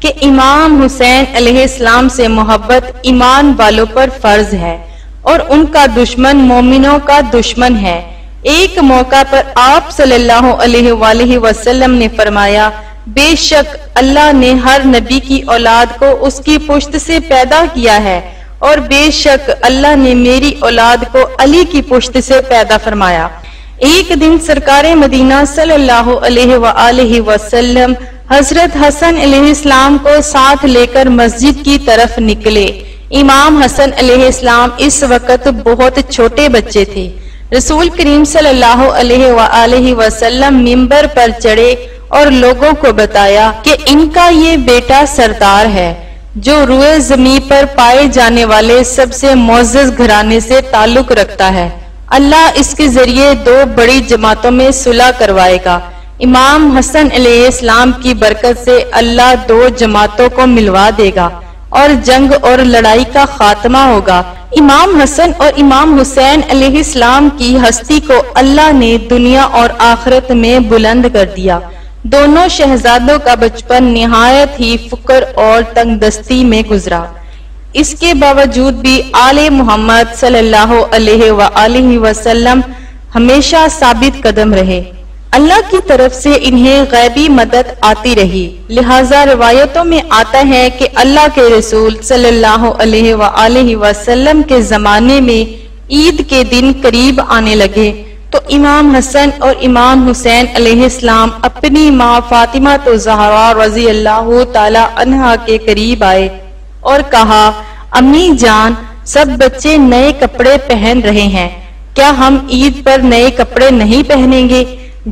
کہ امام حسین علیہ السلام سے محبت ایمان والوں پر فرض ہے اور ان کا دشمن مومنوں کا دشمن ہے۔ ایک موقع پر آپ صلی اللہ علیہ وآلہ وسلم نے فرمایا، بے شک اللہ نے ہر نبی کی اولاد کو اس کی پشت سے پیدا کیا ہے اور بے شک اللہ نے میری اولاد کو علی کی پشت سے پیدا فرمایا۔ ایک دن سرکار مدینہ صلی اللہ علیہ وآلہ وسلم حضرت حسن علیہ السلام کو ساتھ لے کر مسجد کی طرف نکلے۔ امام حسن علیہ السلام اس وقت بہت چھوٹے بچے تھے۔ رسول کریم صلی اللہ علیہ وآلہ وسلم منبر پر چڑھے اور لوگوں کو بتایا کہ ان کا یہ بیٹا سردار ہے جو روئے زمین پر پائے جانے والے سب سے معزز گھرانے سے تعلق رکھتا ہے۔ اللہ اس کے ذریعے دو بڑی جماعتوں میں صلح کروائے گا۔ امام حسن علیہ السلام کی برکت سے اللہ دو جماعتوں کو ملوا دے گا اور جنگ اور لڑائی کا خاتمہ ہوگا۔ امام حسن اور امام حسین علیہ السلام کی ہستی کو اللہ نے دنیا اور آخرت میں بلند کر دیا۔ دونوں شہزادوں کا بچپن نہایت ہی فقر اور تنگ دستی میں گزرا۔ اس کے باوجود بھی آل محمد صلی اللہ علیہ وآلہ وسلم ہمیشہ ثابت قدم رہے۔ اللہ کی طرف سے انہیں غیبی مدد آتی رہی، لہذا روایتوں میں آتا ہے کہ اللہ کے رسول صلی اللہ علیہ وآلہ وسلم کے زمانے میں عید کے دن قریب آنے لگے تو امام حسن اور امام حسین علیہ السلام اپنی ماں فاطمہ الزہرا رضی اللہ تعالی عنہا کے قریب آئے اور کہا، امی جان، سب بچے نئے کپڑے پہن رہے ہیں، کیا ہم عید پر نئے کپڑے نہیں پہنیں گے؟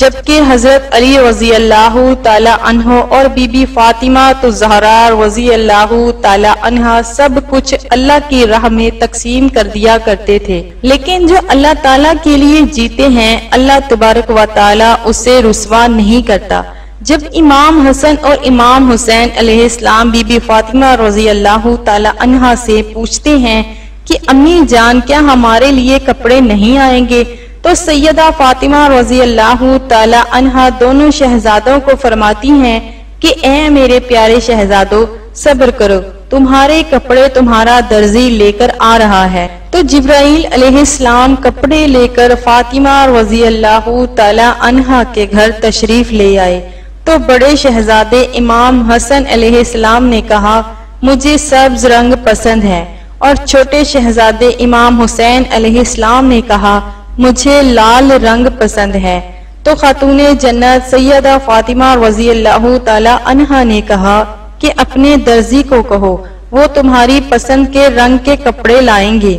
جبکہ حضرت علی رضی اللہ تعالی عنہ اور بی بی فاطمہ الزہرا رضی اللہ تعالی عنہا سب کچھ اللہ کی راہ میں تقسیم کر دیا کرتے تھے، لیکن جو اللہ تعالیٰ کے لیے جیتے ہیں اللہ تبارک و تعالیٰ اسے رسوا نہیں کرتا۔ جب امام حسن اور امام حسین علیہ السلام بی بی فاطمہ رضی اللہ تعالی عنہا سے پوچھتے ہیں کہ امی جان، کیا ہمارے لیے کپڑے نہیں آئیں گے؟ تو سیدہ فاطمہ رضی اللہ تعالی عنہا دونوں شہزادوں کو فرماتی ہیں کہ اے میرے پیارے شہزادوں، صبر کرو، تمہارے کپڑے تمہارا درزی لے کر آ رہا ہے۔ تو جبرائیل علیہ السلام کپڑے لے کر فاطمہ رضی اللہ تعالی عنہا کے گھر تشریف لے آئے تو بڑے شہزادے امام حسن علیہ السلام نے کہا، مجھے سبز رنگ پسند ہے، اور چھوٹے شہزادے امام حسین علیہ السلام نے کہا، مجھے لال رنگ پسند ہے۔ تو خاتون جنت سیدہ فاطمہ رضی اللہ تعالی عنہا نے کہا کہ اپنے درزی کو کہو، وہ تمہاری پسند کے رنگ کے کپڑے لائیں گے۔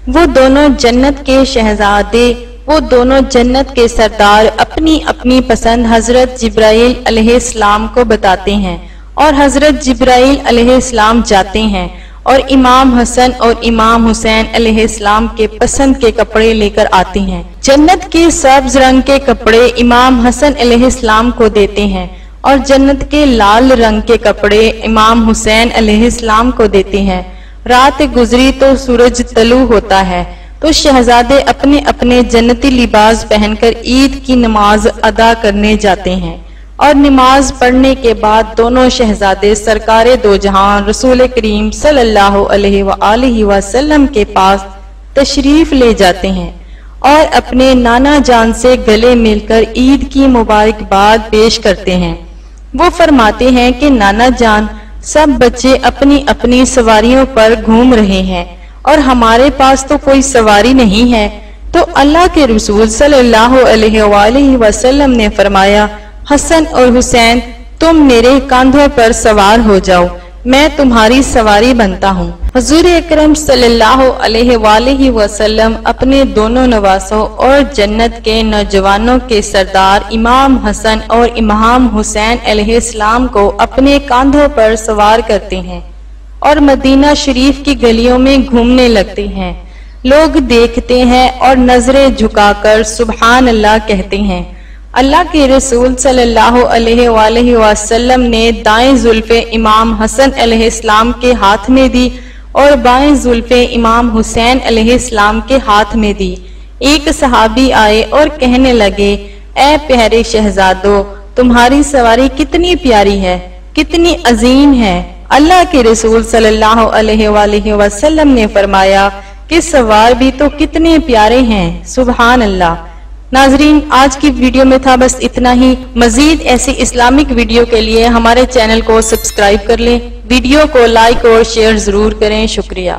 وہ دونوں جنت کے شہزادے، وہ دونوں جنت کے سردار اپنی اپنی پسند حضرت جبرائیل علیہ السلام کو بتاتے ہیں اور حضرت جبرائیل علیہ السلام جاتے ہیں اور امام حسن اور امام حسین علیہ السلام کے پسند کے کپڑے لے کر آتے ہیں۔ جنت کے سبز رنگ کے کپڑے امام حسن علیہ السلام کو دیتے ہیں اور جنت کے لال رنگ کے کپڑے امام حسین علیہ السلام کو دیتے ہیں۔ رات گزری تو سورج طلوع ہوتا ہے تو شہزادے اپنے اپنے جنتی لباس پہن کر عید کی نماز ادا کرنے جاتے ہیں، اور نماز پڑھنے کے بعد دونوں شہزادے سرکار دو جہاں رسول کریم صلی اللہ علیہ وآلہ وسلم کے پاس تشریف لے جاتے ہیں اور اپنے نانا جان سے گلے مل کر عید کی مبارکباد پیش کرتے ہیں۔ وہ فرماتے ہیں کہ نانا جان، سب بچے اپنی اپنی سواریوں پر گھوم رہے ہیں اور ہمارے پاس تو کوئی سواری نہیں ہے۔ تو اللہ کے رسول صلی اللہ علیہ وآلہ وسلم نے فرمایا، حسن اور حسین، تم میرے کاندھوں پر سوار ہو جاؤ، میں تمہاری سواری بنتا ہوں۔ حضور اکرم صلی اللہ علیہ وآلہ وسلم اپنے دونوں نواسوں اور جنت کے نوجوانوں کے سردار امام حسن اور امام حسین علیہ السلام کو اپنے کاندھوں پر سوار کرتے ہیں اور مدینہ شریف کی گلیوں میں گھومنے لگتے ہیں۔ لوگ دیکھتے ہیں اور نظریں جھکا کر سبحان اللہ کہتے ہیں۔ اللہ کے رسول صلی اللہ علیہ وآلہ وسلم نے دائیں زلف امام حسن علیہ السلام کے ہاتھ میں دی اور بائیں زلف امام حسین علیہ السلام کے ہاتھ میں دی۔ ایک صحابی آئے اور کہنے لگے، اے پیارے شہزادو، تمہاری سواری کتنی پیاری ہے، کتنی عظیم ہے۔ اللہ کے رسول صلی اللہ علیہ وآلہ وسلم نے فرمایا کہ سوار بھی تو کتنے پیارے ہیں، سبحان اللہ۔ ناظرین، آج کی ویڈیو میں تھا بس اتنا ہی۔ مزید ایسی اسلامک ویڈیو کے لیے ہمارے چینل کو سبسکرائب کر لیں، ویڈیو کو لائک اور شیئر ضرور کریں۔ شکریہ۔